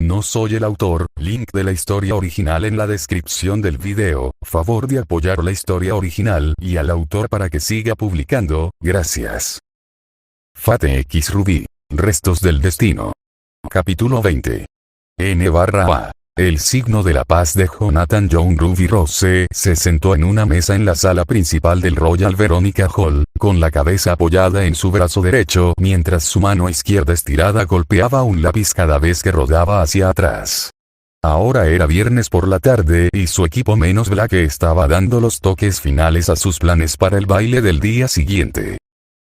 No soy el autor, link de la historia original en la descripción del video, favor de apoyar la historia original y al autor para que siga publicando, gracias. Fate X Ruby. Restos del destino. Capítulo 20. N/A. El signo de la paz de Jonathan John Ruby Rose se sentó en una mesa en la sala principal del Royal Veronica Hall, con la cabeza apoyada en su brazo derecho mientras su mano izquierda estirada golpeaba un lápiz cada vez que rodaba hacia atrás. Ahora era viernes por la tarde y su equipo menos Black estaba dando los toques finales a sus planes para el baile del día siguiente.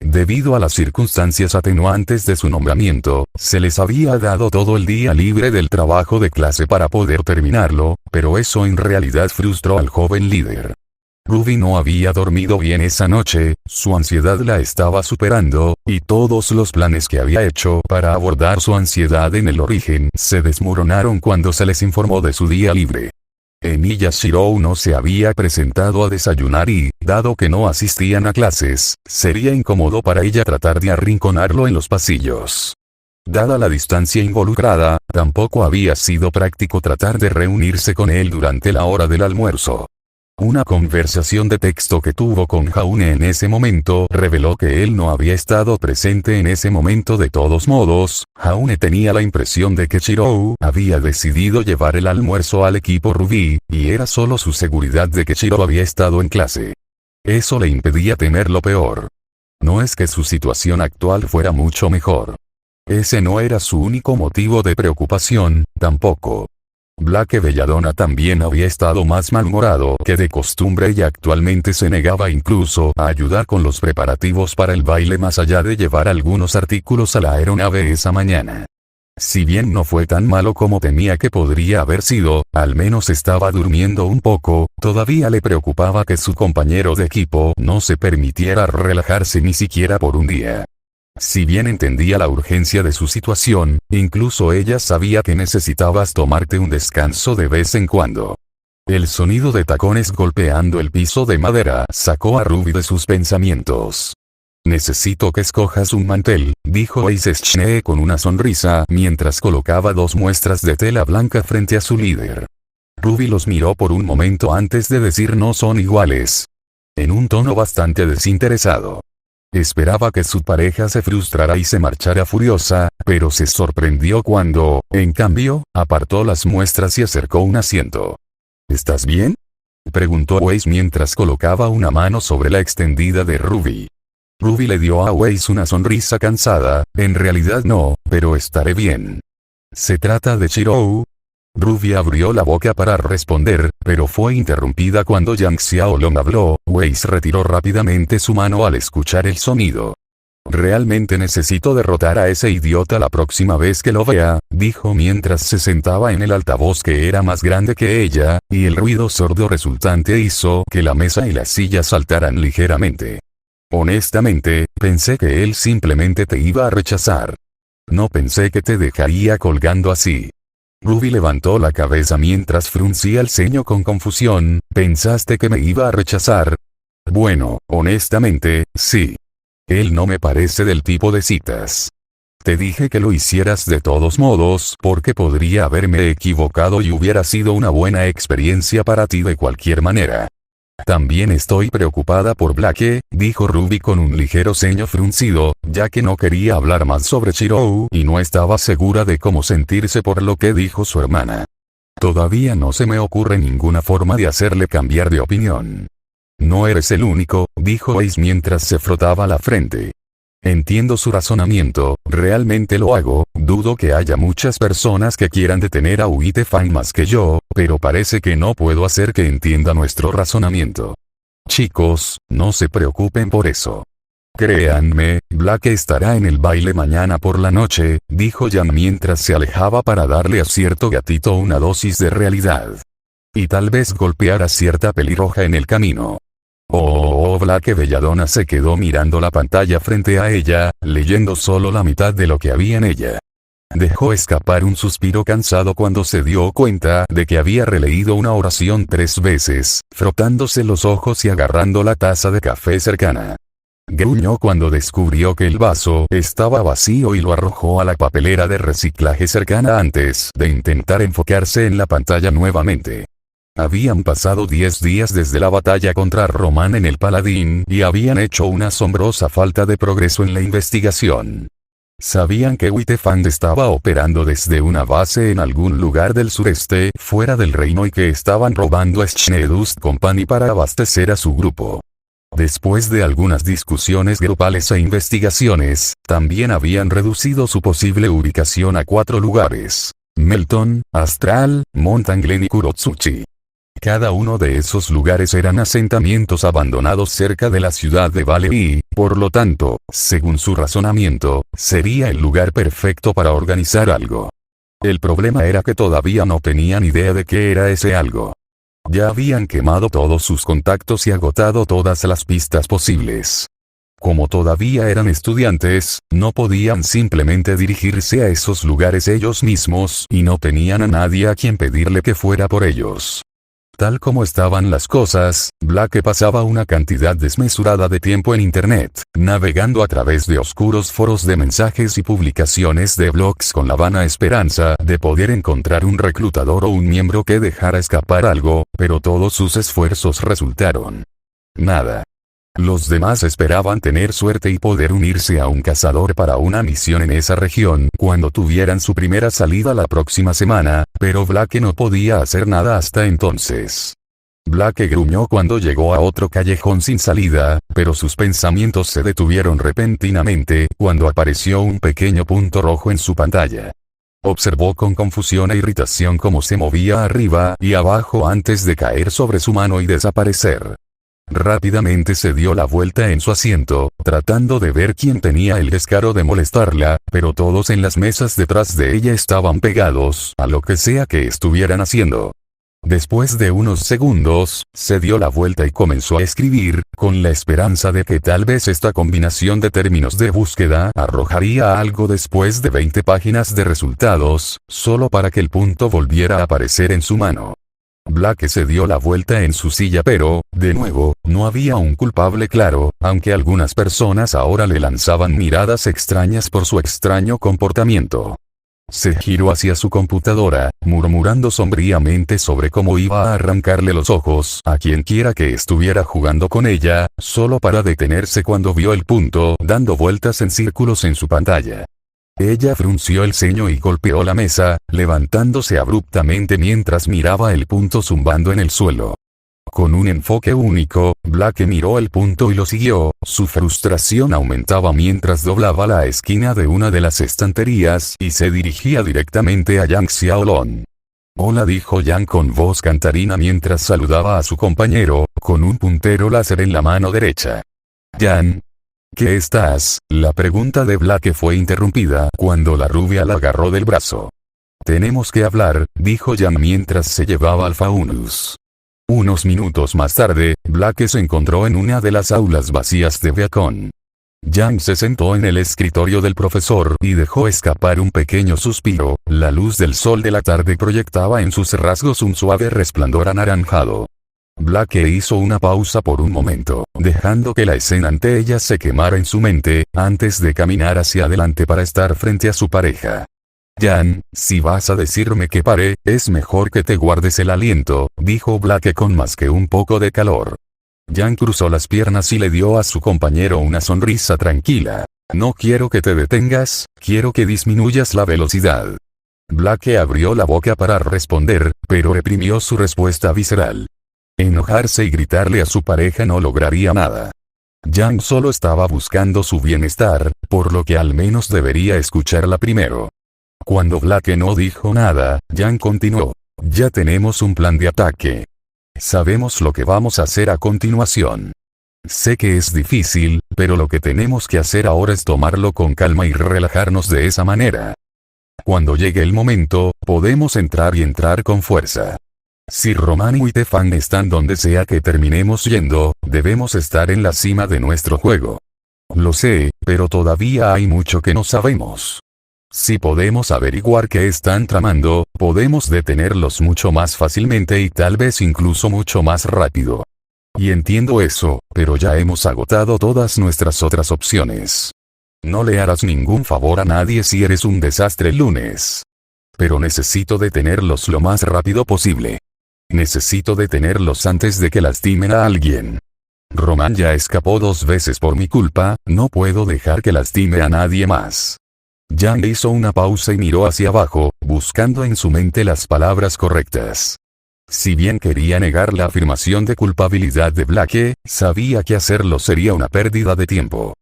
Debido a las circunstancias atenuantes de su nombramiento, se les había dado todo el día libre del trabajo de clase para poder terminarlo, pero eso en realidad frustró al joven líder. Ruby no había dormido bien esa noche, su ansiedad la estaba superando, y todos los planes que había hecho para abordar su ansiedad en el origen se desmoronaron cuando se les informó de su día libre. Emilia Shirou no se había presentado a desayunar y, dado que no asistían a clases, sería incómodo para ella tratar de arrinconarlo en los pasillos. Dada la distancia involucrada, tampoco había sido práctico tratar de reunirse con él durante la hora del almuerzo. Una conversación de texto que tuvo con Jaune en ese momento reveló que él no había estado presente en ese momento de todos modos. Jaune tenía la impresión de que Shirou había decidido llevar el almuerzo al equipo Ruby, y era solo su seguridad de que Shirou había estado en clase. Eso le impedía temer lo peor. No es que su situación actual fuera mucho mejor. Ese no era su único motivo de preocupación, tampoco. Black Belladonna también había estado más malhumorado que de costumbre y actualmente se negaba incluso a ayudar con los preparativos para el baile más allá de llevar algunos artículos a la aeronave esa mañana. Si bien no fue tan malo como temía que podría haber sido, al menos estaba durmiendo un poco, todavía le preocupaba que su compañero de equipo no se permitiera relajarse ni siquiera por un día. Si bien entendía la urgencia de su situación, incluso ella sabía que necesitabas tomarte un descanso de vez en cuando. El sonido de tacones golpeando el piso de madera sacó a Ruby de sus pensamientos. Necesito que escojas un mantel, dijo Ace Schnee con una sonrisa mientras colocaba dos muestras de tela blanca frente a su líder. Ruby los miró por un momento antes de decir no son iguales. En un tono bastante desinteresado. Esperaba que su pareja se frustrara y se marchara furiosa, pero se sorprendió cuando, en cambio, apartó las muestras y acercó un asiento. ¿Estás bien?, preguntó Waze mientras colocaba una mano sobre la extendida de Ruby. Ruby le dio a Waze una sonrisa cansada. En realidad no, pero estaré bien. ¿Se trata de Shirou? Ruby abrió la boca para responder, pero fue interrumpida cuando Yang Xiaolong habló. Waze retiró rápidamente su mano al escuchar el sonido. Realmente necesito derrotar a ese idiota la próxima vez que lo vea, dijo mientras se sentaba en el altavoz que era más grande que ella, y el ruido sordo resultante hizo que la mesa y la silla saltaran ligeramente. Honestamente, pensé que él simplemente te iba a rechazar. No pensé que te dejaría colgando así. Ruby levantó la cabeza mientras fruncía el ceño con confusión. ¿Pensaste que me iba a rechazar? Bueno, honestamente, sí. Él no me parece del tipo de citas. Te dije que lo hicieras de todos modos porque podría haberme equivocado y hubiera sido una buena experiencia para ti de cualquier manera. También estoy preocupada por Blake, dijo Ruby con un ligero ceño fruncido, ya que no quería hablar más sobre Shirou y no estaba segura de cómo sentirse por lo que dijo su hermana. Todavía no se me ocurre ninguna forma de hacerle cambiar de opinión. No eres el único, dijo Ace mientras se frotaba la frente. Entiendo su razonamiento, realmente lo hago, dudo que haya muchas personas que quieran detener a Uite Fang más que yo, pero parece que no puedo hacer que entienda nuestro razonamiento. Chicos, no se preocupen por eso. Créanme, Black estará en el baile mañana por la noche, dijo Jan mientras se alejaba para darle a cierto gatito una dosis de realidad. Y tal vez golpear a cierta pelirroja en el camino. Black Belladonna se quedó mirando la pantalla frente a ella, leyendo solo la mitad de lo que había en ella. Dejó escapar un suspiro cansado cuando se dio cuenta de que había releído una oración 3 veces, frotándose los ojos y agarrando la taza de café cercana. Gruñó cuando descubrió que el vaso estaba vacío y lo arrojó a la papelera de reciclaje cercana antes de intentar enfocarse en la pantalla nuevamente. Habían pasado 10 días desde la batalla contra Román en el Paladín y habían hecho una asombrosa falta de progreso en la investigación. Sabían que Whitefang estaba operando desde una base en algún lugar del sureste, fuera del reino, y que estaban robando a Schnedust Company para abastecer a su grupo. Después de algunas discusiones grupales e investigaciones, también habían reducido su posible ubicación a 4 lugares: Melton, Astral, Mountain Glen y Kurotsuchi. Cada uno de esos lugares eran asentamientos abandonados cerca de la ciudad de Vale y, por lo tanto, según su razonamiento, sería el lugar perfecto para organizar algo. El problema era que todavía no tenían idea de qué era ese algo. Ya habían quemado todos sus contactos y agotado todas las pistas posibles. Como todavía eran estudiantes, no podían simplemente dirigirse a esos lugares ellos mismos y no tenían a nadie a quien pedirle que fuera por ellos. Tal como estaban las cosas, Blake pasaba una cantidad desmesurada de tiempo en Internet, navegando a través de oscuros foros de mensajes y publicaciones de blogs con la vana esperanza de poder encontrar un reclutador o un miembro que dejara escapar algo, pero todos sus esfuerzos resultaron nada. Los demás esperaban tener suerte y poder unirse a un cazador para una misión en esa región cuando tuvieran su primera salida la próxima semana, pero Blake no podía hacer nada hasta entonces. Blake gruñó cuando llegó a otro callejón sin salida, pero sus pensamientos se detuvieron repentinamente cuando apareció un pequeño punto rojo en su pantalla. Observó con confusión e irritación cómo se movía arriba y abajo antes de caer sobre su mano y desaparecer. Rápidamente se dio la vuelta en su asiento, tratando de ver quién tenía el descaro de molestarla, pero todos en las mesas detrás de ella estaban pegados a lo que sea que estuvieran haciendo. Después de unos segundos, se dio la vuelta y comenzó a escribir, con la esperanza de que tal vez esta combinación de términos de búsqueda arrojaría algo después de 20 páginas de resultados, solo para que el punto volviera a aparecer en su mano. Blake se dio la vuelta en su silla, pero, de nuevo, no había un culpable claro, aunque algunas personas ahora le lanzaban miradas extrañas por su extraño comportamiento. Se giró hacia su computadora, murmurando sombríamente sobre cómo iba a arrancarle los ojos a quienquiera que estuviera jugando con ella, solo para detenerse cuando vio el punto dando vueltas en círculos en su pantalla. Ella frunció el ceño y golpeó la mesa, levantándose abruptamente mientras miraba el punto zumbando en el suelo. Con un enfoque único, Blake miró el punto y lo siguió. Su frustración aumentaba mientras doblaba la esquina de una de las estanterías y se dirigía directamente a Yang Xiaolong. Hola, dijo Yang con voz cantarina mientras saludaba a su compañero, con un puntero láser en la mano derecha. Yang. ¿Qué estás? La pregunta de Blake fue interrumpida cuando la rubia la agarró del brazo. Tenemos que hablar, dijo Yang mientras se llevaba al Faunus. Unos minutos más tarde, Blake se encontró en una de las aulas vacías de Beacon. Yang se sentó en el escritorio del profesor y dejó escapar un pequeño suspiro. La luz del sol de la tarde proyectaba en sus rasgos un suave resplandor anaranjado. Blake hizo una pausa por un momento, dejando que la escena ante ella se quemara en su mente, antes de caminar hacia adelante para estar frente a su pareja. Yang, si vas a decirme que pare, es mejor que te guardes el aliento, dijo Blake con más que un poco de calor. Yang cruzó las piernas y le dio a su compañero una sonrisa tranquila. No quiero que te detengas, quiero que disminuyas la velocidad. Blake abrió la boca para responder, pero reprimió su respuesta visceral. Enojarse y gritarle a su pareja no lograría nada. Yang solo estaba buscando su bienestar, por lo que al menos debería escucharla primero. Cuando Blake no dijo nada, Yang continuó. Ya tenemos un plan de ataque. Sabemos lo que vamos a hacer a continuación. Sé que es difícil, pero lo que tenemos que hacer ahora es tomarlo con calma y relajarnos de esa manera. Cuando llegue el momento, podemos entrar y entrar con fuerza. Si Román y Whitefang están donde sea que terminemos yendo, debemos estar en la cima de nuestro juego. Lo sé, pero todavía hay mucho que no sabemos. Si podemos averiguar qué están tramando, podemos detenerlos mucho más fácilmente y tal vez incluso mucho más rápido. Y entiendo eso, pero ya hemos agotado todas nuestras otras opciones. No le harás ningún favor a nadie si eres un desastre el lunes. Pero necesito detenerlos lo más rápido posible. Necesito detenerlos antes de que lastimen a alguien. Roman ya escapó 2 veces por mi culpa, no puedo dejar que lastime a nadie más. Jan hizo una pausa y miró hacia abajo, buscando en su mente las palabras correctas. Si bien quería negar la afirmación de culpabilidad de Blake, sabía que hacerlo sería una pérdida de tiempo.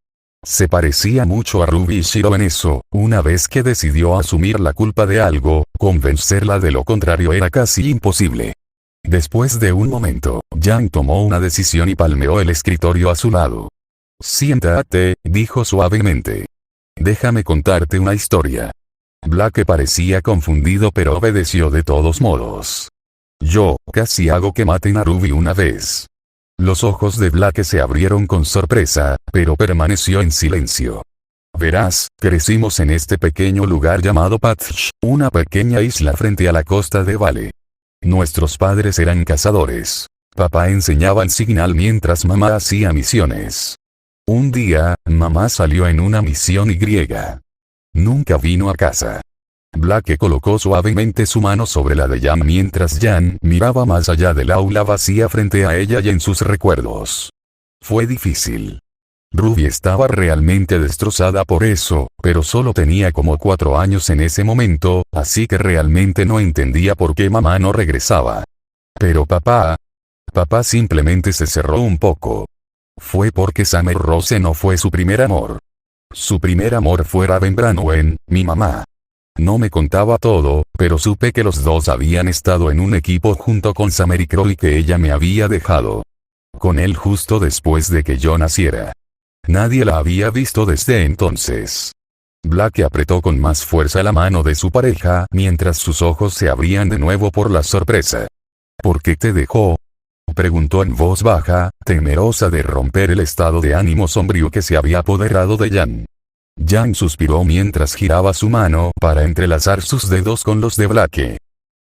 Se parecía mucho a Ruby Shiro en eso, una vez que decidió asumir la culpa de algo, convencerla de lo contrario era casi imposible. Después de un momento, Jan tomó una decisión y palmeó el escritorio a su lado. Siéntate, dijo suavemente. Déjame contarte una historia. Blake parecía confundido pero obedeció de todos modos. Yo, casi hago que maten a Ruby una vez. Los ojos de Blake se abrieron con sorpresa, pero permaneció en silencio. Verás, crecimos en este pequeño lugar llamado Patch, una pequeña isla frente a la costa de Vale. Nuestros padres eran cazadores. Papá enseñaba el signal mientras mamá hacía misiones. Un día, mamá salió en una misión y nunca vino a casa. Blake colocó suavemente su mano sobre la de Jan mientras Jan miraba más allá del aula vacía frente a ella y en sus recuerdos. Fue difícil. Ruby estaba realmente destrozada por eso, pero solo tenía como 4 años en ese momento, así que realmente no entendía por qué mamá no regresaba. Pero papá simplemente se cerró un poco. Fue porque Summer Rose no fue su primer amor. Su primer amor fue Raven Branwen, mi mamá. No me contaba todo, pero supe que los dos habían estado en un equipo junto con Summer y Crow y que ella me había dejado con él justo después de que yo naciera. Nadie la había visto desde entonces. Blake apretó con más fuerza la mano de su pareja mientras sus ojos se abrían de nuevo por la sorpresa. ¿Por qué te dejó?, preguntó en voz baja, temerosa de romper el estado de ánimo sombrío que se había apoderado de Jan. Jan suspiró mientras giraba su mano para entrelazar sus dedos con los de Blake.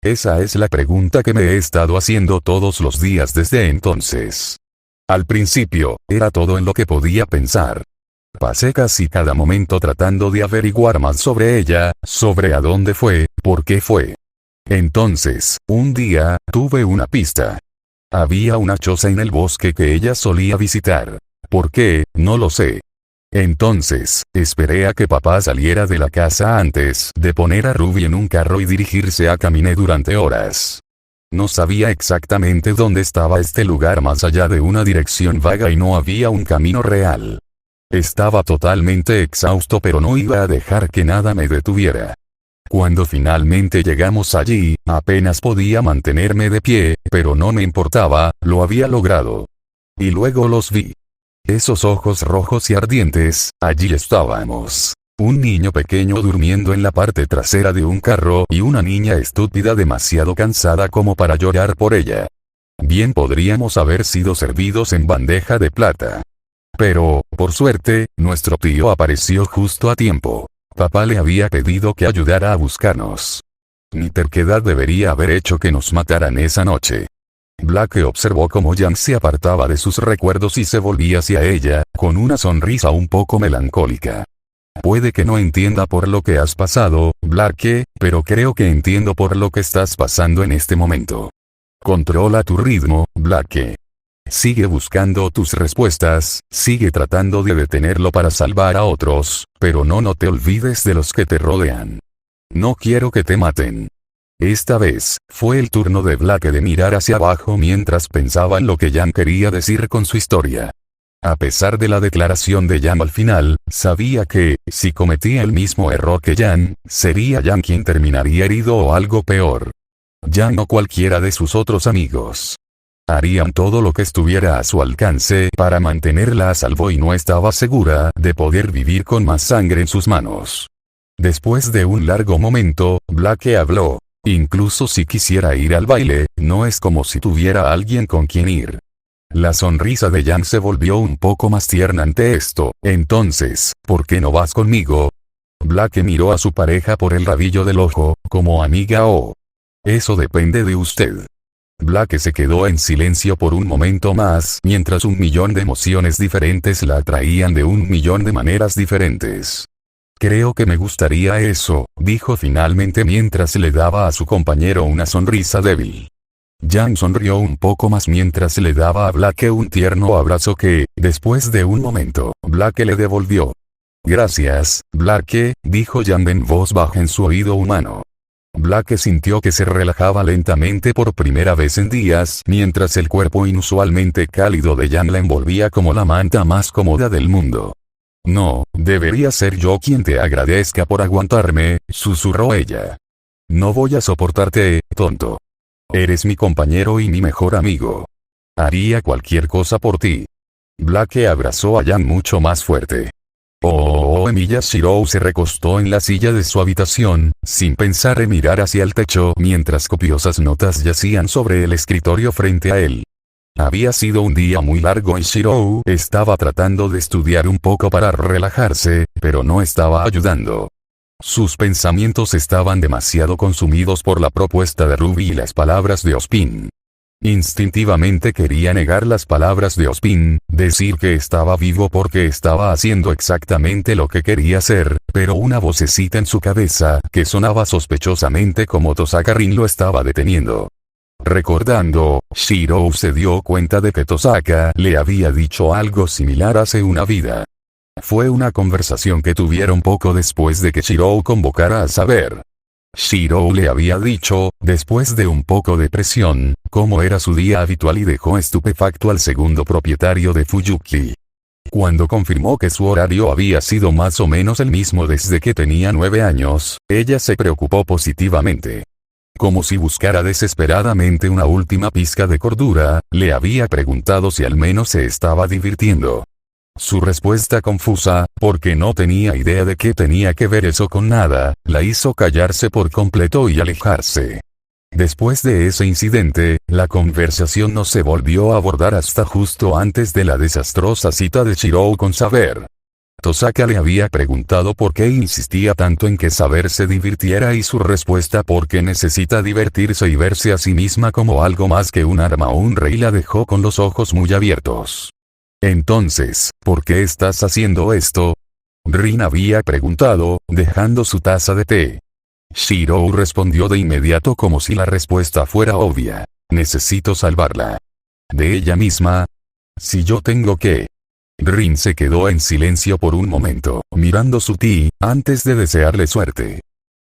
Esa es la pregunta que me he estado haciendo todos los días desde entonces. Al principio, era todo en lo que podía pensar. Pasé casi cada momento tratando de averiguar más sobre ella, sobre a dónde fue, por qué fue. Entonces, un día, tuve una pista. Había una choza en el bosque que ella solía visitar. ¿Por qué? No lo sé. Entonces, esperé a que papá saliera de la casa antes de poner a Ruby en un carro y dirigirse a caminé durante horas. No sabía exactamente dónde estaba este lugar más allá de una dirección vaga y no había un camino real. Estaba totalmente exhausto pero no iba a dejar que nada me detuviera. Cuando finalmente llegamos allí, apenas podía mantenerme de pie, pero no me importaba, lo había logrado. Y luego los vi. Esos ojos rojos y ardientes, allí estábamos. Un niño pequeño durmiendo en la parte trasera de un carro y una niña estúpida demasiado cansada como para llorar por ella. Bien podríamos haber sido servidos en bandeja de plata. Pero, por suerte, nuestro tío apareció justo a tiempo. Papá le había pedido que ayudara a buscarnos. Mi terquedad debería haber hecho que nos mataran esa noche. Blake observó cómo Jan se apartaba de sus recuerdos y se volvía hacia ella, con una sonrisa un poco melancólica. Puede que no entienda por lo que has pasado, Blake, pero creo que entiendo por lo que estás pasando en este momento. Controla tu ritmo, Blake. Sigue buscando tus respuestas, sigue tratando de detenerlo para salvar a otros, pero no te olvides de los que te rodean. No quiero que te maten. Esta vez, fue el turno de Blake de mirar hacia abajo mientras pensaba en lo que Jan quería decir con su historia. A pesar de la declaración de Jan al final, sabía que, si cometía el mismo error que Jan, sería Jan quien terminaría herido o algo peor. Jan o cualquiera de sus otros amigos harían todo lo que estuviera a su alcance para mantenerla a salvo y no estaba segura de poder vivir con más sangre en sus manos. Después de un largo momento, Blake habló. Incluso si quisiera ir al baile, no es como si tuviera a alguien con quien ir. La sonrisa de Jan se volvió un poco más tierna ante esto. Entonces, ¿por qué no vas conmigo? Blake miró a su pareja por el rabillo del ojo, como amiga o... Eso depende de usted. Black se quedó en silencio por un momento más mientras 1.000.000 de emociones diferentes la atraían de 1.000.000 de maneras diferentes. Creo que me gustaría eso, dijo finalmente mientras le daba a su compañero una sonrisa débil. Yang sonrió un poco más mientras le daba a Black un tierno abrazo que, después de un momento, Black le devolvió. Gracias, Black, dijo Yang en voz baja en su oído humano. Black sintió que se relajaba lentamente por primera vez en días mientras el cuerpo inusualmente cálido de Yang la envolvía como la manta más cómoda del mundo. No, debería ser yo quien te agradezca por aguantarme, susurró ella. No voy a soportarte, tonto. Eres mi compañero y mi mejor amigo. Haría cualquier cosa por ti. Black abrazó a Yang mucho más fuerte. Miyashiro se recostó en la silla de su habitación, sin pensar en mirar hacia el techo mientras copiosas notas yacían sobre el escritorio frente a él. Había sido un día muy largo y Shiro estaba tratando de estudiar un poco para relajarse, pero no estaba ayudando. Sus pensamientos estaban demasiado consumidos por la propuesta de Ruby y las palabras de Ozpin. Instintivamente quería negar las palabras de Ozpin, decir que estaba vivo porque estaba haciendo exactamente lo que quería hacer, pero una vocecita en su cabeza que sonaba sospechosamente como Tosaka Rin lo estaba deteniendo. Recordando, Shiro se dio cuenta de que Tosaka le había dicho algo similar hace una vida. Fue una conversación que tuvieron poco después de que Shiro convocara a saber. Shiro le había dicho, después de un poco de presión, cómo era su día habitual y dejó estupefacto al segundo propietario de Fuyuki. Cuando confirmó que su horario había sido más o menos el mismo desde que tenía 9 años, ella se preocupó positivamente. Como si buscara desesperadamente una última pizca de cordura, le había preguntado si al menos se estaba divirtiendo. Su respuesta confusa, porque no tenía idea de qué tenía que ver eso con nada, la hizo callarse por completo y alejarse. Después de ese incidente, la conversación no se volvió a abordar hasta justo antes de la desastrosa cita de Shiro con Saber. Tosaka le había preguntado por qué insistía tanto en que Saber se divirtiera y su respuesta porque necesita divertirse y verse a sí misma como algo más que un arma o un rey la dejó con los ojos muy abiertos. Entonces, ¿por qué estás haciendo esto? Rin había preguntado, dejando su taza de té. Shiro respondió de inmediato como si la respuesta fuera obvia. Necesito salvarla. ¿De ella misma? Si yo tengo que... Rin se quedó en silencio por un momento, mirando su ti, antes de desearle suerte.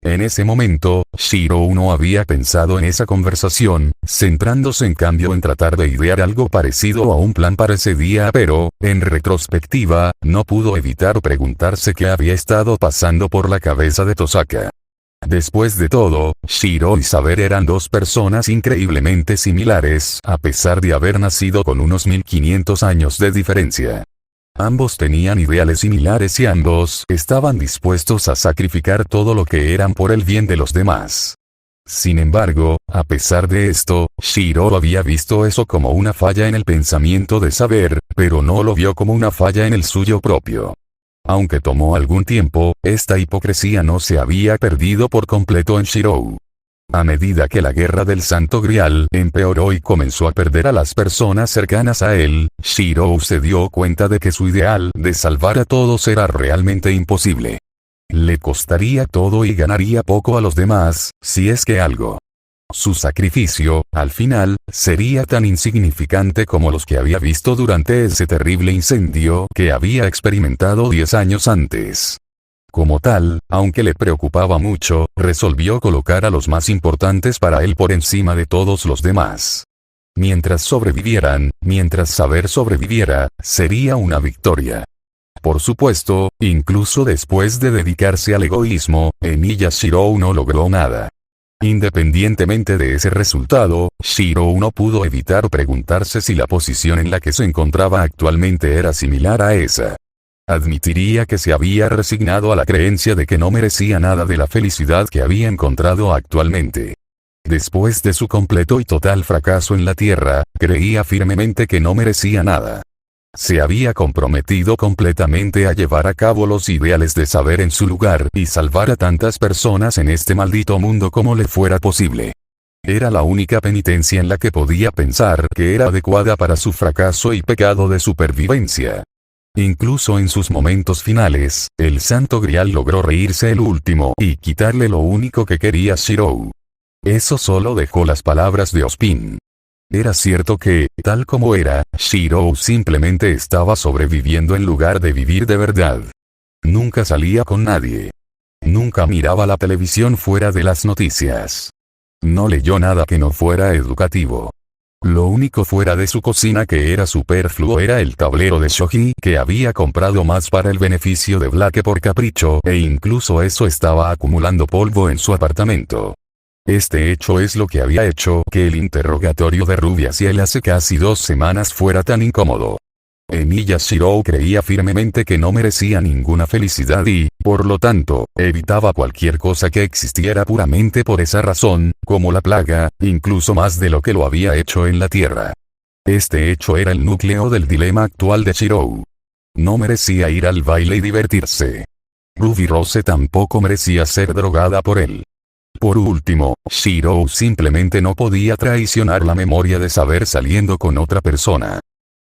En ese momento, Shiro no había pensado en esa conversación, centrándose en cambio en tratar de idear algo parecido a un plan para ese día, pero, en retrospectiva, no pudo evitar preguntarse qué había estado pasando por la cabeza de Tosaka. Después de todo, Shiro y Saber eran dos personas increíblemente similares, a pesar de haber nacido con unos 1500 años de diferencia. Ambos tenían ideales similares y ambos estaban dispuestos a sacrificar todo lo que eran por el bien de los demás. Sin embargo, a pesar de esto, Shiro había visto eso como una falla en el pensamiento de Saber, pero no lo vio como una falla en el suyo propio. Aunque tomó algún tiempo, esta hipocresía no se había perdido por completo en Shiro. A medida que la guerra del Santo Grial empeoró y comenzó a perder a las personas cercanas a él, Shiro se dio cuenta de que su ideal de salvar a todos era realmente imposible. Le costaría todo y ganaría poco a los demás, si es que algo. Su sacrificio, al final, sería tan insignificante como los que había visto durante ese terrible incendio que había experimentado 10 años antes. Como tal, aunque le preocupaba mucho, resolvió colocar a los más importantes para él por encima de todos los demás. Mientras sobrevivieran, mientras Saber sobreviviera, sería una victoria. Por supuesto, incluso después de dedicarse al egoísmo, Miyashiro no logró nada. Independientemente de ese resultado, Shiro no pudo evitar preguntarse si la posición en la que se encontraba actualmente era similar a esa. Admitiría que se había resignado a la creencia de que no merecía nada de la felicidad que había encontrado actualmente. Después de su completo y total fracaso en la Tierra, creía firmemente que no merecía nada. Se había comprometido completamente a llevar a cabo los ideales de Saber en su lugar y salvar a tantas personas en este maldito mundo como le fuera posible. Era la única penitencia en la que podía pensar que era adecuada para su fracaso y pecado de supervivencia. Incluso en sus momentos finales, el Santo Grial logró reírse el último y quitarle lo único que quería Shirou. Eso solo dejó las palabras de Ozpin. Era cierto que, tal como era, Shirou simplemente estaba sobreviviendo en lugar de vivir de verdad. Nunca salía con nadie. Nunca miraba la televisión fuera de las noticias. No leyó nada que no fuera educativo. Lo único fuera de su cocina que era superfluo era el tablero de shogi que había comprado más para el beneficio de Black que por capricho, e incluso eso estaba acumulando polvo en su apartamento. Este hecho es lo que había hecho que el interrogatorio de Ruby hacia él hace casi 2 semanas fuera tan incómodo. Emiya Shirou creía firmemente que no merecía ninguna felicidad y, por lo tanto, evitaba cualquier cosa que existiera puramente por esa razón, como la plaga, incluso más de lo que lo había hecho en la Tierra. Este hecho era el núcleo del dilema actual de Shirou. No merecía ir al baile y divertirse. Ruby Rose tampoco merecía ser drogada por él. Por último, Shirou simplemente no podía traicionar la memoria de saber saliendo con otra persona.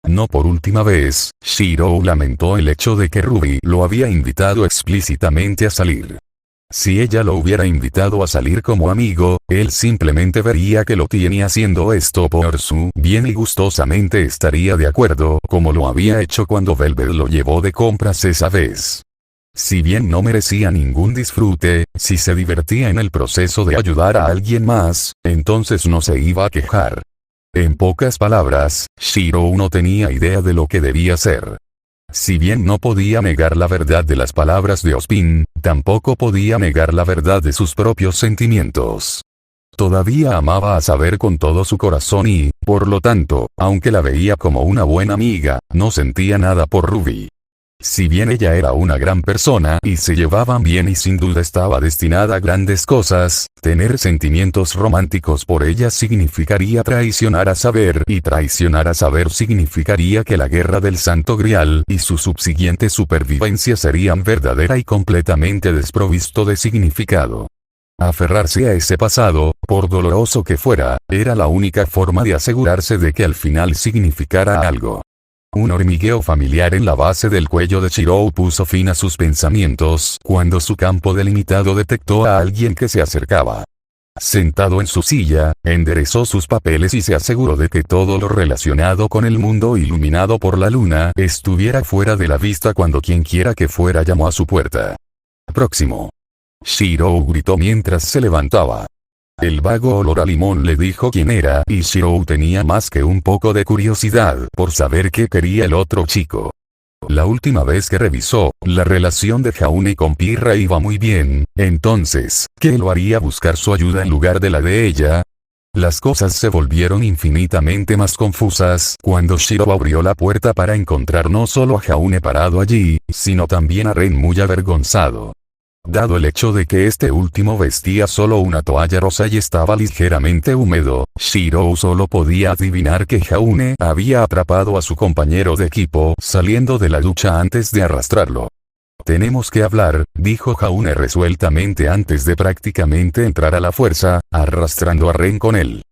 No por última vez, Shirou lamentó el hecho de que Ruby lo había invitado explícitamente a salir. Si ella lo hubiera invitado a salir como amigo, él simplemente vería que lo tiene haciendo esto por su bien y gustosamente estaría de acuerdo, como lo había hecho cuando Velvet lo llevó de compras esa vez. Si bien no merecía ningún disfrute, si se divertía en el proceso de ayudar a alguien más, entonces no se iba a quejar. En pocas palabras, Shirou no tenía idea de lo que debía hacer. Si bien no podía negar la verdad de las palabras de Ozpin, tampoco podía negar la verdad de sus propios sentimientos. Todavía amaba a Saber con todo su corazón y, por lo tanto, aunque la veía como una buena amiga, no sentía nada por Ruby. Si bien ella era una gran persona y se llevaban bien y sin duda estaba destinada a grandes cosas, tener sentimientos románticos por ella significaría traicionar a Saber y traicionar a Saber significaría que la guerra del Santo Grial y su subsiguiente supervivencia serían verdadera y completamente desprovisto de significado. Aferrarse a ese pasado, por doloroso que fuera, era la única forma de asegurarse de que al final significara algo. Un hormigueo familiar en la base del cuello de Shirou puso fin a sus pensamientos cuando su campo delimitado detectó a alguien que se acercaba. Sentado en su silla, enderezó sus papeles y se aseguró de que todo lo relacionado con el mundo iluminado por la luna estuviera fuera de la vista cuando quienquiera que fuera llamó a su puerta. Próximo. Shirou gritó mientras se levantaba. El vago olor a limón le dijo quién era y Shirou tenía más que un poco de curiosidad por saber qué quería el otro chico. La última vez que revisó, la relación de Jaune con Pirra iba muy bien, entonces, ¿qué lo haría buscar su ayuda en lugar de la de ella? Las cosas se volvieron infinitamente más confusas cuando Shirou abrió la puerta para encontrar no solo a Jaune parado allí, sino también a Ren muy avergonzado. Dado el hecho de que este último vestía solo una toalla rosa y estaba ligeramente húmedo, Shirou solo podía adivinar que Jaune había atrapado a su compañero de equipo saliendo de la ducha antes de arrastrarlo. Tenemos que hablar, dijo Jaune resueltamente antes de prácticamente entrar a la fuerza, arrastrando a Ren con él.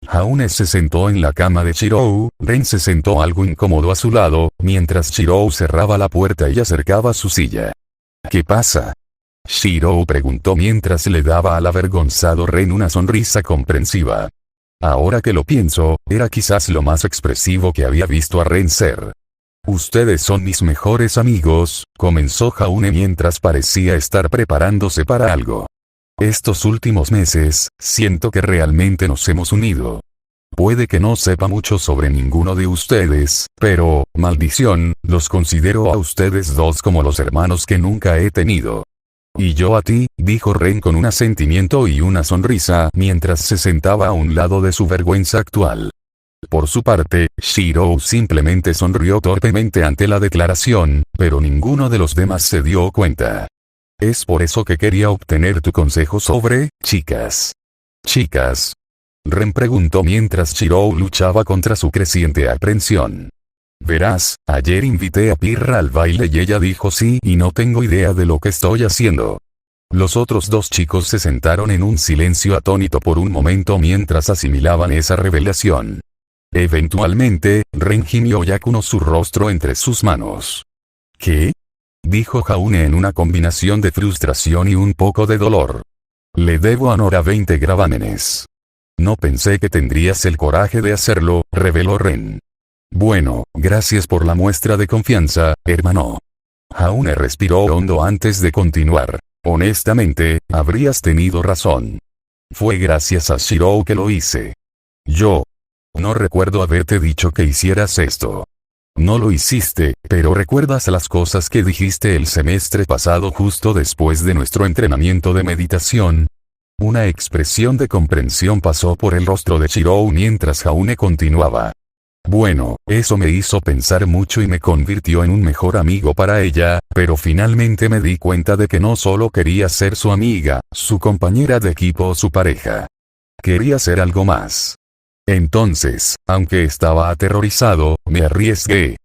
Jaune se sentó en la cama de Shirou, Ren se sentó algo incómodo a su lado, mientras Shirou cerraba la puerta y acercaba su silla. ¿Qué pasa? Shirou preguntó mientras le daba al avergonzado Ren una sonrisa comprensiva. Ahora que lo pienso, era quizás lo más expresivo que había visto a Ren ser. Ustedes son mis mejores amigos, comenzó Jaune mientras parecía estar preparándose para algo. Estos últimos meses, siento que realmente nos hemos unido. Puede que no sepa mucho sobre ninguno de ustedes, pero, maldición, los considero a ustedes dos como los hermanos que nunca he tenido. Y yo a ti, dijo Ren con un asentimiento y una sonrisa mientras se sentaba a un lado de su vergüenza actual. Por su parte, Shirou simplemente sonrió torpemente ante la declaración, pero ninguno de los demás se dio cuenta. Es por eso que quería obtener tu consejo sobre, chicas. ¿Chicas? Ren preguntó mientras Shirou luchaba contra su creciente aprensión. Verás, ayer invité a Pirra al baile y ella dijo sí y no tengo idea de lo que estoy haciendo. Los otros dos chicos se sentaron en un silencio atónito por un momento mientras asimilaban esa revelación. Eventualmente, Ren gimió y acunó su rostro entre sus manos. ¿Qué? Dijo Jaune en una combinación de frustración y un poco de dolor. Le debo a Nora 20 gravámenes. No pensé que tendrías el coraje de hacerlo, reveló Ren. Bueno, gracias por la muestra de confianza, hermano. Jaune respiró hondo antes de continuar. Honestamente, habrías tenido razón. Fue gracias a Shirou que lo hice. Yo no recuerdo haberte dicho que hicieras esto. No lo hiciste, pero ¿recuerdas las cosas que dijiste el semestre pasado justo después de nuestro entrenamiento de meditación? Una expresión de comprensión pasó por el rostro de Shirou mientras Jaune continuaba. Bueno, eso me hizo pensar mucho y me convirtió en un mejor amigo para ella, pero finalmente me di cuenta de que no solo quería ser su amiga, su compañera de equipo o su pareja. Quería ser algo más. Entonces, aunque estaba aterrorizado, me arriesgué.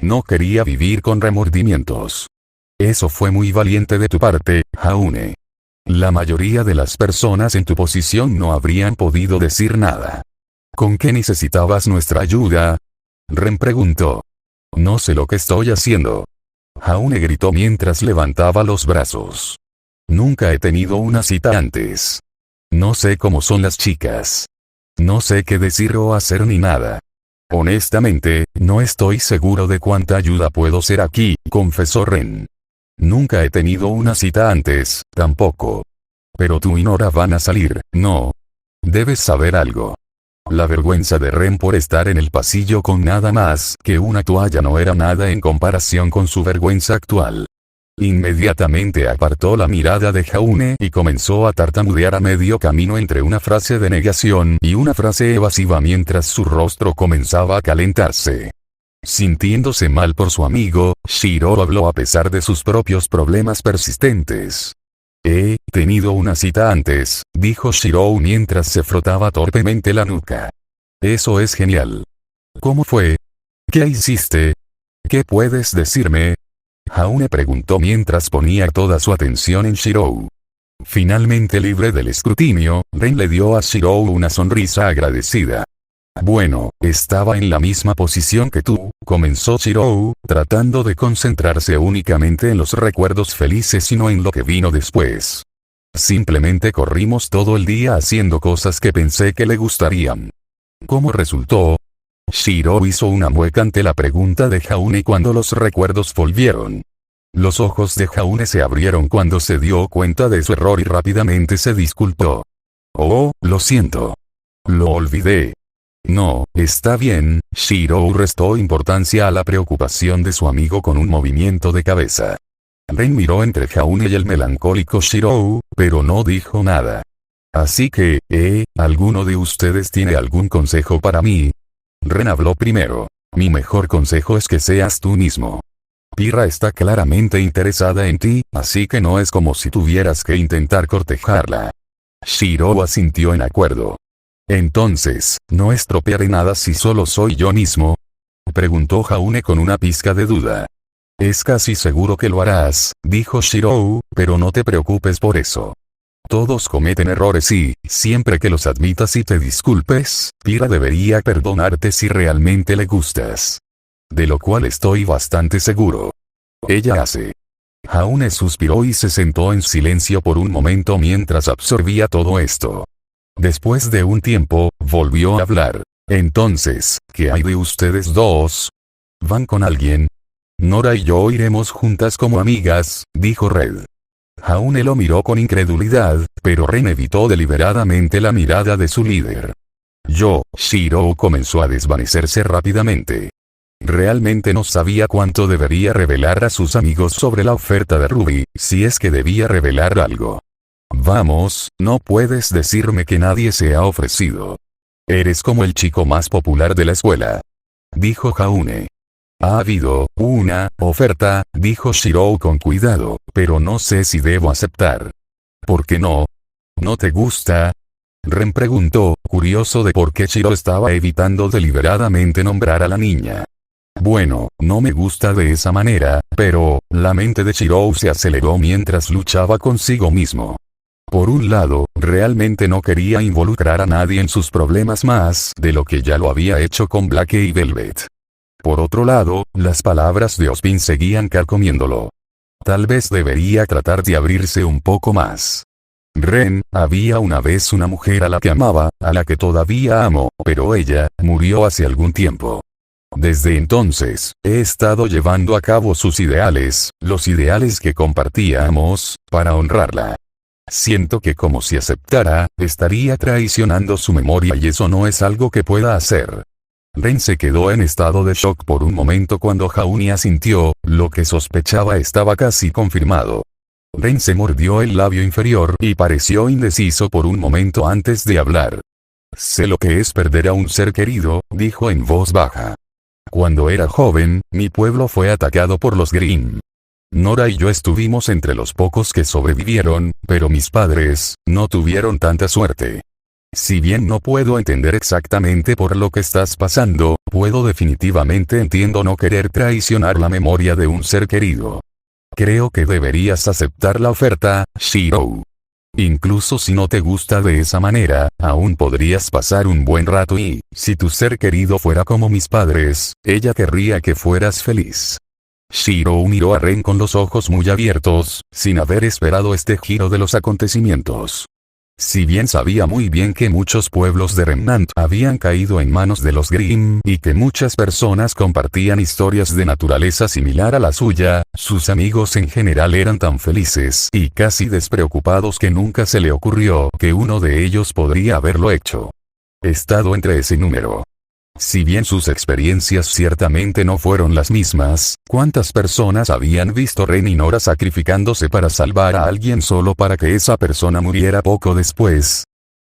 No quería vivir con remordimientos. Eso fue muy valiente de tu parte, Jaune. La mayoría de las personas en tu posición no habrían podido decir nada. ¿Con qué necesitabas nuestra ayuda? Ren preguntó. No sé lo que estoy haciendo. Jaune gritó mientras levantaba los brazos. Nunca he tenido una cita antes. No sé cómo son las chicas. No sé qué decir o hacer ni nada. Honestamente, no estoy seguro de cuánta ayuda puedo ser aquí, confesó Ren. Nunca he tenido una cita antes, tampoco. Pero tú y Nora van a salir, ¿no? Debes saber algo. La vergüenza de Ren por estar en el pasillo con nada más que una toalla no era nada en comparación con su vergüenza actual. Inmediatamente apartó la mirada de Jaune y comenzó a tartamudear a medio camino entre una frase de negación y una frase evasiva mientras su rostro comenzaba a calentarse. Sintiéndose mal por su amigo, Shirou habló a pesar de sus propios problemas persistentes. He tenido una cita antes, dijo Shirou mientras se frotaba torpemente la nuca. Eso es genial. ¿Cómo fue? ¿Qué hiciste? ¿Qué puedes decirme? Jaune preguntó mientras ponía toda su atención en Shirou. Finalmente libre del escrutinio, Ren le dio a Shirou una sonrisa agradecida. Bueno, estaba en la misma posición que tú, comenzó Shirou, tratando de concentrarse únicamente en los recuerdos felices y no en lo que vino después. Simplemente corrimos todo el día haciendo cosas que pensé que le gustarían. ¿Cómo resultó? Shirou hizo una mueca ante la pregunta de Jaune cuando los recuerdos volvieron. Los ojos de Jaune se abrieron cuando se dio cuenta de su error y rápidamente se disculpó. Oh, lo siento. Lo olvidé. No, está bien, Shirou restó importancia a la preocupación de su amigo con un movimiento de cabeza. Ren miró entre Jaune y el melancólico Shirou, pero no dijo nada. Así que, ¿alguno de ustedes tiene algún consejo para mí? Ren habló primero. Mi mejor consejo es que seas tú mismo. Pyrrha está claramente interesada en ti, así que no es como si tuvieras que intentar cortejarla. Shirou asintió en acuerdo. Entonces, ¿no estropearé nada si solo soy yo mismo? Preguntó Jaune con una pizca de duda. Es casi seguro que lo harás, dijo Shirou, pero no te preocupes por eso. Todos cometen errores y, siempre que los admitas y te disculpes, Pyrrha debería perdonarte si realmente le gustas. De lo cual estoy bastante seguro. Ella hace. Jaune suspiró y se sentó en silencio por un momento mientras absorbía todo esto. Después de un tiempo, volvió a hablar. Entonces, ¿qué hay de ustedes dos? ¿Van con alguien? Nora y yo iremos juntas como amigas, dijo Red. Jaune lo miró con incredulidad, pero Ren evitó deliberadamente la mirada de su líder. Shirou comenzó a desvanecerse rápidamente. Realmente no sabía cuánto debería revelar a sus amigos sobre la oferta de Ruby, si es que debía revelar algo. Vamos, no puedes decirme que nadie se ha ofrecido. Eres como el chico más popular de la escuela. Dijo Jaune. Ha habido una oferta, dijo Shirou con cuidado, pero no sé si debo aceptar. ¿Por qué no? ¿No te gusta? Ren preguntó, curioso de por qué Shirou estaba evitando deliberadamente nombrar a la niña. Bueno, no me gusta de esa manera, pero, la mente de Shirou se aceleró mientras luchaba consigo mismo. Por un lado, realmente no quería involucrar a nadie en sus problemas más de lo que ya lo había hecho con Blake y Velvet. Por otro lado, las palabras de Ozpin seguían carcomiéndolo. Tal vez debería tratar de abrirse un poco más. Ren, había una vez una mujer a la que amaba, a la que todavía amo, pero ella, murió hace algún tiempo. Desde entonces, he estado llevando a cabo sus ideales, los ideales que compartíamos, para honrarla. Siento que como si aceptara, estaría traicionando su memoria y eso no es algo que pueda hacer. Ren se quedó en estado de shock por un momento cuando Jauni asintió, lo que sospechaba estaba casi confirmado. Ren se mordió el labio inferior y pareció indeciso por un momento antes de hablar. Sé lo que es perder a un ser querido, dijo en voz baja. Cuando era joven, mi pueblo fue atacado por los Grimm. Nora y yo estuvimos entre los pocos que sobrevivieron, pero mis padres, no tuvieron tanta suerte. Si bien no puedo entender exactamente por lo que estás pasando, puedo definitivamente entiendo no querer traicionar la memoria de un ser querido. Creo que deberías aceptar la oferta, Shirou. Incluso si no te gusta de esa manera, aún podrías pasar un buen rato y, si tu ser querido fuera como mis padres, ella querría que fueras feliz. Shirou miró a Ren con los ojos muy abiertos, sin haber esperado este giro de los acontecimientos. Si bien sabía muy bien que muchos pueblos de Remnant habían caído en manos de los Grimm y que muchas personas compartían historias de naturaleza similar a la suya, sus amigos en general eran tan felices y casi despreocupados que nunca se le ocurrió que uno de ellos podría haberlo hecho. Estado entre ese número. Si bien sus experiencias ciertamente no fueron las mismas, ¿cuántas personas habían visto Ren y Nora sacrificándose para salvar a alguien solo para que esa persona muriera poco después?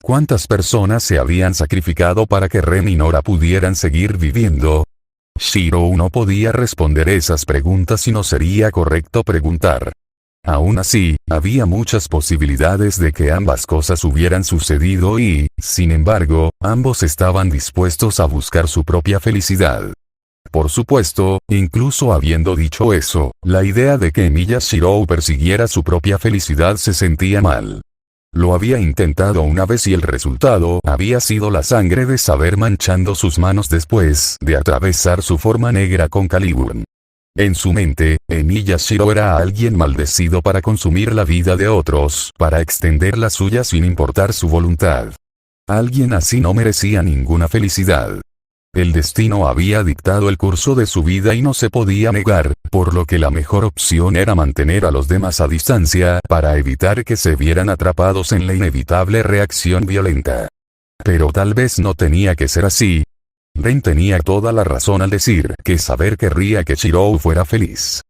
¿Cuántas personas se habían sacrificado para que Ren y Nora pudieran seguir viviendo? Shirou no podía responder esas preguntas y no sería correcto preguntar. Aún así, había muchas posibilidades de que ambas cosas hubieran sucedido y, sin embargo, ambos estaban dispuestos a buscar su propia felicidad. Por supuesto, incluso habiendo dicho eso, la idea de que Emiya Shirou persiguiera su propia felicidad se sentía mal. Lo había intentado una vez y el resultado había sido la sangre de saber manchando sus manos después de atravesar su forma negra con Caliburn. En su mente, Emiya Shirou era alguien maldecido para consumir la vida de otros, para extender la suya sin importar su voluntad. Alguien así no merecía ninguna felicidad. El destino había dictado el curso de su vida y no se podía negar, por lo que la mejor opción era mantener a los demás a distancia para evitar que se vieran atrapados en la inevitable reacción violenta. Pero tal vez no tenía que ser así. Ren tenía toda la razón al decir que saber querría que Shirou fuera feliz.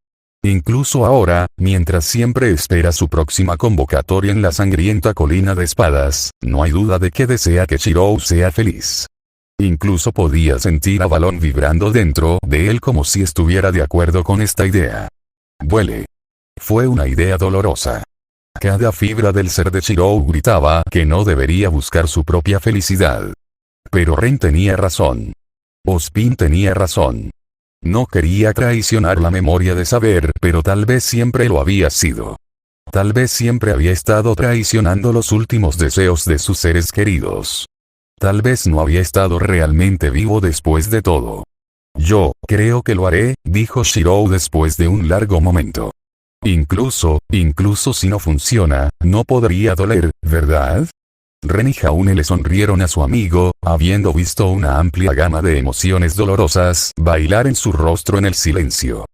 Incluso ahora, mientras siempre espera su próxima convocatoria en la sangrienta colina de espadas, no hay duda de que desea que Shirou sea feliz. Incluso podía sentir a Balón vibrando dentro de él como si estuviera de acuerdo con esta idea. Vuele. Fue una idea dolorosa. Cada fibra del ser de Shirou gritaba que no debería buscar su propia felicidad. Pero Ren tenía razón. Ozpin tenía razón. No quería traicionar la memoria de saber, pero tal vez siempre lo había sido. Tal vez siempre había estado traicionando los últimos deseos de sus seres queridos. Tal vez no había estado realmente vivo después de todo. Yo creo que lo haré, dijo Shirou después de un largo momento. Incluso si no funciona, no podría doler, ¿verdad? Ren y Jaune le sonrieron a su amigo, habiendo visto una amplia gama de emociones dolorosas bailar en su rostro en el silencio.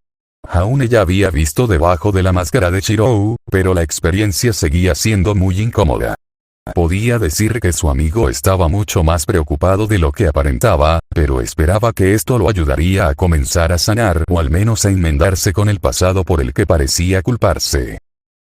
Jaune ya había visto debajo de la máscara de Shirou, pero la experiencia seguía siendo muy incómoda. Podía decir que su amigo estaba mucho más preocupado de lo que aparentaba, pero esperaba que esto lo ayudaría a comenzar a sanar o al menos a enmendarse con el pasado por el que parecía culparse.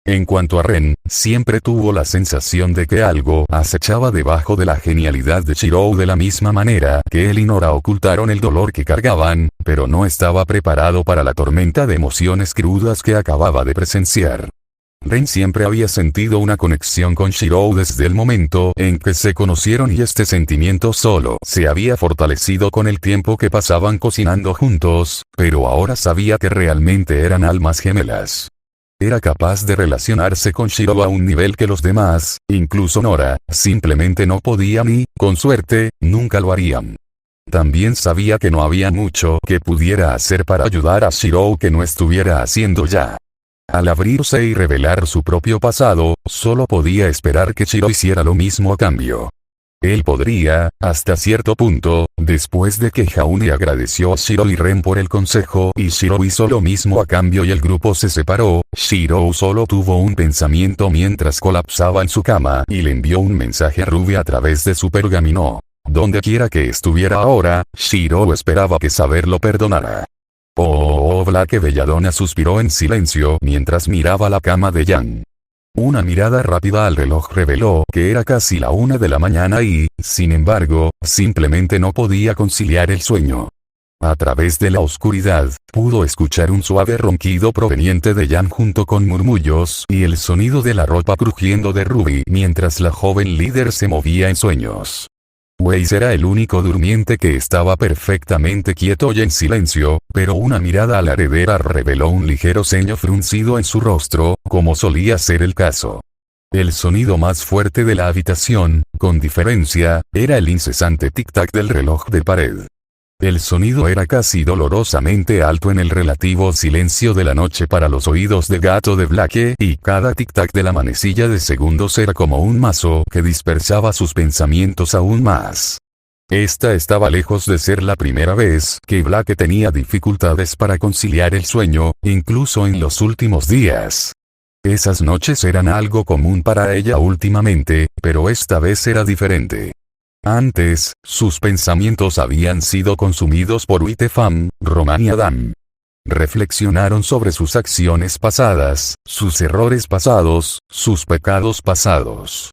En cuanto a Ren, siempre tuvo la sensación de que algo acechaba debajo de la genialidad de Shirou de la misma manera que él y Nora ocultaron el dolor que cargaban, pero no estaba preparado para la tormenta de emociones crudas que acababa de presenciar. Ren siempre había sentido una conexión con Shirou desde el momento en que se conocieron y este sentimiento solo se había fortalecido con el tiempo que pasaban cocinando juntos, pero ahora sabía que realmente eran almas gemelas. Era capaz de relacionarse con Shirou a un nivel que los demás, incluso Nora, simplemente no podían y, con suerte, nunca lo harían. También sabía que no había mucho que pudiera hacer para ayudar a Shirou que no estuviera haciendo ya. Al abrirse y revelar su propio pasado, solo podía esperar que Shirou hiciera lo mismo a cambio. Él podría, hasta cierto punto, después de que Jaune agradeció a Shirou y Ren por el consejo y Shirou hizo lo mismo a cambio y el grupo se separó, Shirou solo tuvo un pensamiento mientras colapsaba en su cama y le envió un mensaje a Ruby a través de su pergamino. Donde quiera que estuviera ahora, Shirou esperaba que Saber lo perdonara. Black Belladonna suspiró en silencio mientras miraba la cama de Yang. Una mirada rápida al reloj reveló que era casi la 1 de la mañana y, sin embargo, simplemente no podía conciliar el sueño. A través de la oscuridad, pudo escuchar un suave ronquido proveniente de Yang junto con murmullos y el sonido de la ropa crujiendo de Ruby mientras la joven líder se movía en sueños. Weiss era el único durmiente que estaba perfectamente quieto y en silencio, pero una mirada a la heredera reveló un ligero ceño fruncido en su rostro, como solía ser el caso. El sonido más fuerte de la habitación, con diferencia, era el incesante tic-tac del reloj de pared. El sonido era casi dolorosamente alto en el relativo silencio de la noche para los oídos de Gato de Blake y cada tic-tac de la manecilla de segundos era como un mazo que dispersaba sus pensamientos aún más. Esta estaba lejos de ser la primera vez que Blake tenía dificultades para conciliar el sueño, incluso en los últimos días. Esas noches eran algo común para ella últimamente, pero esta vez era diferente. Antes, sus pensamientos habían sido consumidos por Witefam, Roman y Adam. Reflexionaron sobre sus acciones pasadas, sus errores pasados, sus pecados pasados.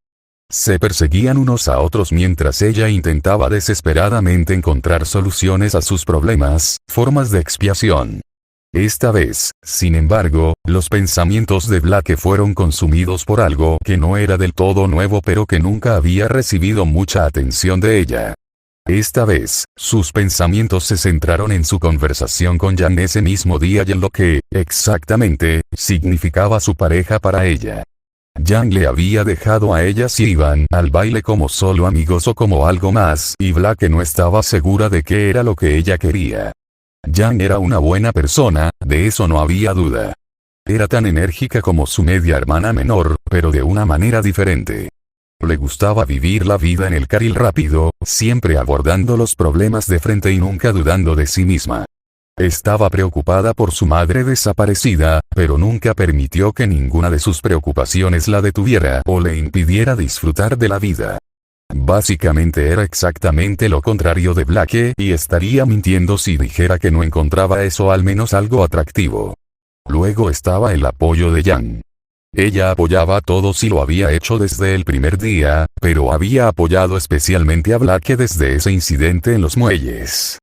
Se perseguían unos a otros mientras ella intentaba desesperadamente encontrar soluciones a sus problemas, formas de expiación. Esta vez, sin embargo, los pensamientos de Blake fueron consumidos por algo que no era del todo nuevo pero que nunca había recibido mucha atención de ella. Esta vez, sus pensamientos se centraron en su conversación con Yang ese mismo día y en lo que, exactamente, significaba su pareja para ella. Yang le había dejado a ella si iban al baile como solo amigos o como algo más y Blake no estaba segura de qué era lo que ella quería. Yang era una buena persona, de eso no había duda. Era tan enérgica como su media hermana menor, pero de una manera diferente. Le gustaba vivir la vida en el carril rápido, siempre abordando los problemas de frente y nunca dudando de sí misma. Estaba preocupada por su madre desaparecida, pero nunca permitió que ninguna de sus preocupaciones la detuviera o le impidiera disfrutar de la vida. Básicamente era exactamente lo contrario de Blake y estaría mintiendo si dijera que no encontraba eso al menos algo atractivo. Luego estaba el apoyo de Yang. Ella apoyaba a todos y lo había hecho desde el primer día, pero había apoyado especialmente a Blake desde ese incidente en los muelles.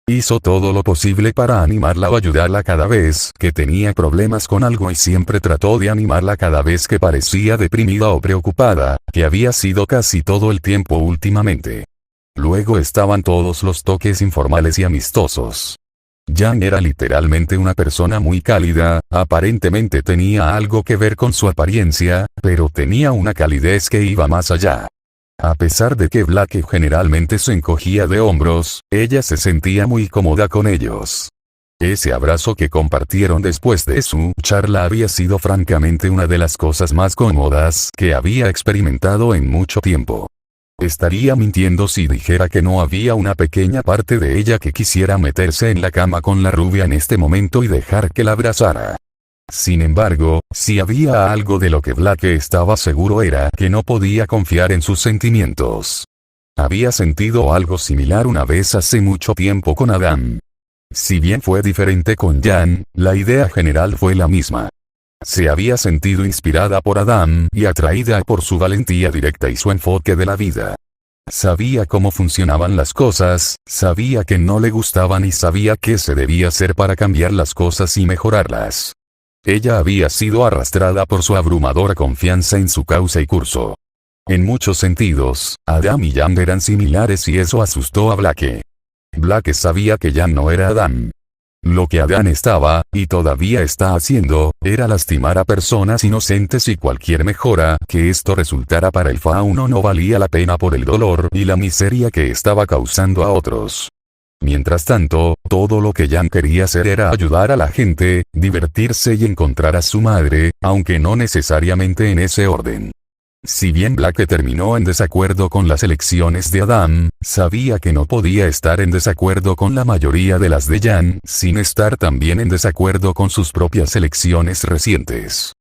Hizo todo lo posible para animarla o ayudarla cada vez que tenía problemas con algo y siempre trató de animarla cada vez que parecía deprimida o preocupada, que había sido casi todo el tiempo últimamente. Luego estaban todos los toques informales y amistosos. Yang era literalmente una persona muy cálida, aparentemente tenía algo que ver con su apariencia, pero tenía una calidez que iba más allá. A pesar de que Blake generalmente se encogía de hombros, ella se sentía muy cómoda con ellos. Ese abrazo que compartieron después de su charla había sido francamente una de las cosas más cómodas que había experimentado en mucho tiempo. Estaría mintiendo si dijera que no había una pequeña parte de ella que quisiera meterse en la cama con la rubia en este momento y dejar que la abrazara. Sin embargo, si había algo de lo que Blake estaba seguro era que no podía confiar en sus sentimientos. Había sentido algo similar una vez hace mucho tiempo con Adam. Si bien fue diferente con Yang, la idea general fue la misma. Se había sentido inspirada por Adam y atraída por su valentía directa y su enfoque de la vida. Sabía cómo funcionaban las cosas, sabía que no le gustaban y sabía qué se debía hacer para cambiar las cosas y mejorarlas. Ella había sido arrastrada por su abrumadora confianza en su causa y curso. En muchos sentidos, Adam y Jan eran similares y eso asustó a Blake. Blake sabía que Jan no era Adam. Lo que Adam estaba, y todavía está haciendo, era lastimar a personas inocentes y cualquier mejora que esto resultara para el fauno no valía la pena por el dolor y la miseria que estaba causando a otros. Mientras tanto, todo lo que Jan quería hacer era ayudar a la gente, divertirse y encontrar a su madre, aunque no necesariamente en ese orden. Si bien Blake terminó en desacuerdo con las elecciones de Adam, sabía que no podía estar en desacuerdo con la mayoría de las de Jan, sin estar también en desacuerdo con sus propias elecciones recientes.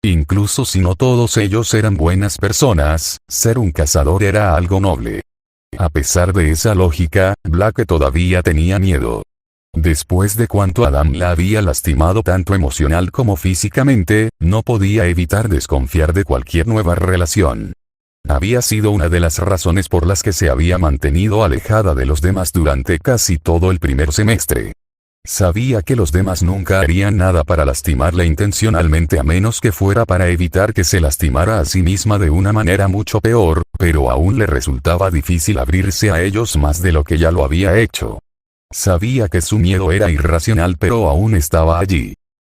Incluso si no todos ellos eran buenas personas, ser un cazador era algo noble. A pesar de esa lógica, Blake todavía tenía miedo. Después de cuanto Adam la había lastimado tanto emocional como físicamente, no podía evitar desconfiar de cualquier nueva relación. Había sido una de las razones por las que se había mantenido alejada de los demás durante casi todo el primer semestre. Sabía que los demás nunca harían nada para lastimarla intencionalmente a menos que fuera para evitar que se lastimara a sí misma de una manera mucho peor, pero aún le resultaba difícil abrirse a ellos más de lo que ya lo había hecho. Sabía que su miedo era irracional pero aún estaba allí.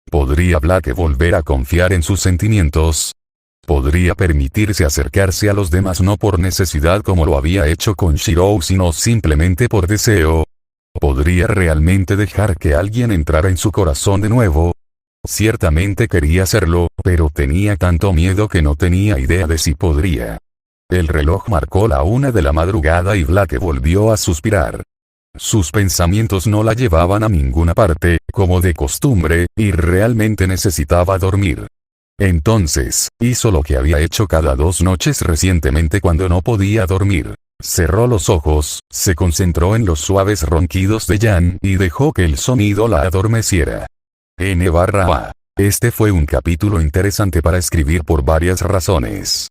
¿Podría Blake volver a confiar en sus sentimientos? ¿Podría permitirse acercarse a los demás no por necesidad como lo había hecho con Shirou sino simplemente por deseo? ¿Podría realmente dejar que alguien entrara en su corazón de nuevo? Ciertamente quería hacerlo, pero tenía tanto miedo que no tenía idea de si podría. El reloj marcó la 1 de la madrugada y Blake volvió a suspirar. Sus pensamientos no la llevaban a ninguna parte, como de costumbre, y realmente necesitaba dormir. Entonces, hizo lo que había hecho cada 2 noches recientemente cuando no podía dormir. Cerró los ojos, se concentró en los suaves ronquidos de Jan y dejó que el sonido la adormeciera. N/A. Este fue un capítulo interesante para escribir por varias razones.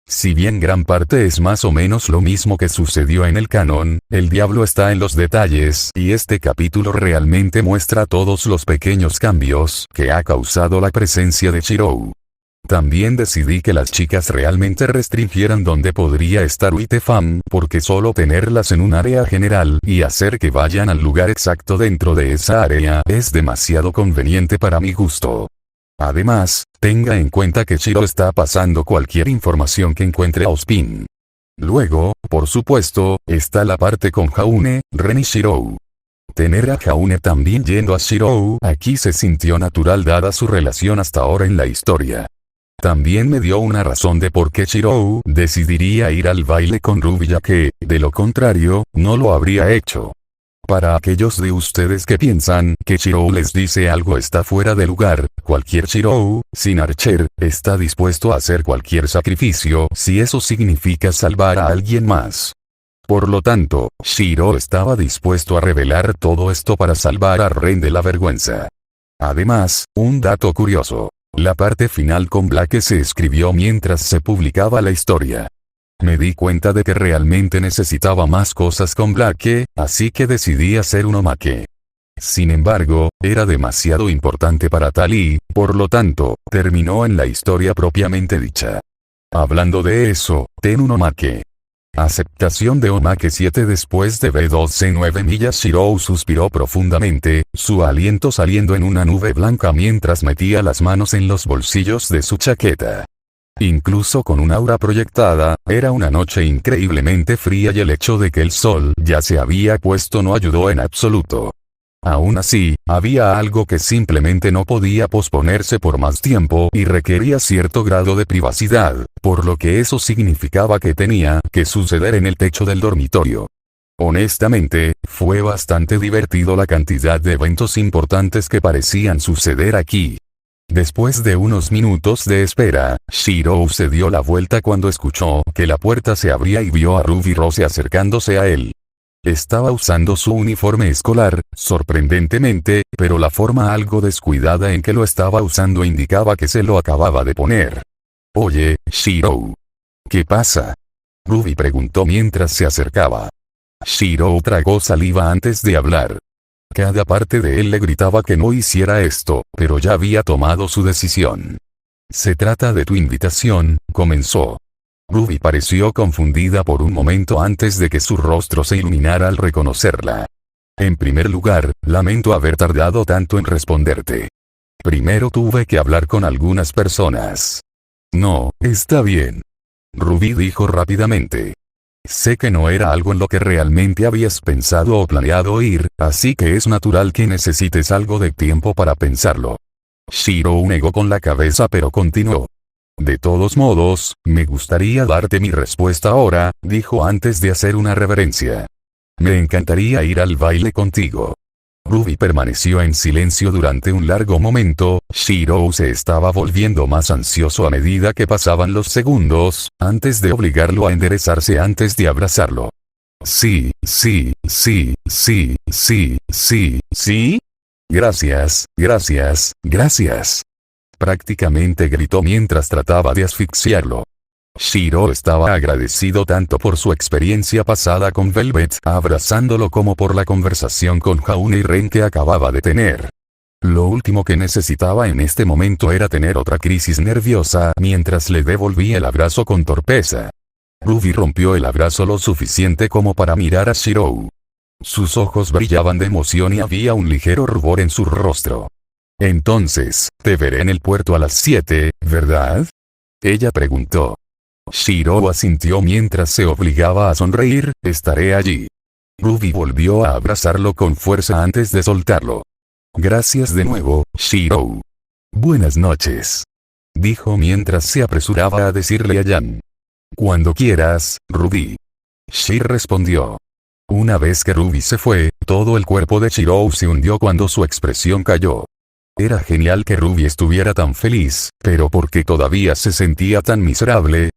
Si bien gran parte es más o menos lo mismo que sucedió en el canon, el diablo está en los detalles y este capítulo realmente muestra todos los pequeños cambios que ha causado la presencia de Shirou. También decidí que las chicas realmente restringieran dónde podría estar Uitefam, porque solo tenerlas en un área general y hacer que vayan al lugar exacto dentro de esa área es demasiado conveniente para mi gusto. Además, tenga en cuenta que Shiro está pasando cualquier información que encuentre a Ozpin. Luego, por supuesto, está la parte con Jaune, Ren y Shirou. Tener a Jaune también yendo a Shirou aquí se sintió natural dada su relación hasta ahora en la historia. También me dio una razón de por qué Shirou decidiría ir al baile con Ruby ya que, de lo contrario, no lo habría hecho. Para aquellos de ustedes que piensan que Shirou les dice algo está fuera de lugar, cualquier Shirou, sin Archer, está dispuesto a hacer cualquier sacrificio si eso significa salvar a alguien más. Por lo tanto, Shiro estaba dispuesto a revelar todo esto para salvar a Ren de la vergüenza. Además, un dato curioso. La parte final con Blake se escribió mientras se publicaba la historia. Me di cuenta de que realmente necesitaba más cosas con Blake, así que decidí hacer un omake. Sin embargo, era demasiado importante para Tali, por lo tanto, terminó en la historia propiamente dicha. Hablando de eso, ten un omake. Aceptación de Omake 7. Después de B12 9 millas Shirou suspiró profundamente, su aliento saliendo en una nube blanca mientras metía las manos en los bolsillos de su chaqueta. Incluso con un aura proyectada, era una noche increíblemente fría y el hecho de que el sol ya se había puesto no ayudó en absoluto. Aún así, había algo que simplemente no podía posponerse por más tiempo y requería cierto grado de privacidad, por lo que eso significaba que tenía que suceder en el techo del dormitorio. Honestamente, fue bastante divertido la cantidad de eventos importantes que parecían suceder aquí. Después de unos minutos de espera, Shirou se dio la vuelta cuando escuchó que la puerta se abría y vio a Ruby Rose acercándose a él. Estaba usando su uniforme escolar, sorprendentemente, pero la forma algo descuidada en que lo estaba usando indicaba que se lo acababa de poner. Oye, Shirou. ¿Qué pasa? Ruby preguntó mientras se acercaba. Shirou tragó saliva antes de hablar. Cada parte de él le gritaba que no hiciera esto, pero ya había tomado su decisión. Se trata de tu invitación, comenzó. Ruby pareció confundida por un momento antes de que su rostro se iluminara al reconocerla. En primer lugar, lamento haber tardado tanto en responderte. Primero tuve que hablar con algunas personas. No, está bien. Ruby dijo rápidamente. Sé que no era algo en lo que realmente habías pensado o planeado ir, así que es natural que necesites algo de tiempo para pensarlo. Shirou negó con la cabeza pero continuó. De todos modos, me gustaría darte mi respuesta ahora, dijo antes de hacer una reverencia. Me encantaría ir al baile contigo. Ruby permaneció en silencio durante un largo momento. Shirou se estaba volviendo más ansioso a medida que pasaban los segundos, antes de obligarlo a enderezarse antes de abrazarlo. Sí, sí, sí, sí, sí, sí, sí. Gracias, gracias, gracias. Prácticamente gritó mientras trataba de asfixiarlo. Shiro estaba agradecido tanto por su experiencia pasada con Velvet abrazándolo como por la conversación con Jaune y Ren que acababa de tener. Lo último que necesitaba en este momento era tener otra crisis nerviosa mientras le devolvía el abrazo con torpeza. Ruby rompió el abrazo lo suficiente como para mirar a Shirou. Sus ojos brillaban de emoción y había un ligero rubor en su rostro. Entonces, te veré en el puerto a las 7, ¿verdad? Ella preguntó. Shirou asintió mientras se obligaba a sonreír, estaré allí. Ruby volvió a abrazarlo con fuerza antes de soltarlo. Gracias de nuevo, Shirou. Buenas noches. Dijo mientras se apresuraba a decirle a Yan. Cuando quieras, Ruby. Shir respondió. Una vez que Ruby se fue, todo el cuerpo de Shirou se hundió cuando su expresión cayó. Era genial que Ruby estuviera tan feliz, pero ¿por qué todavía se sentía tan miserable?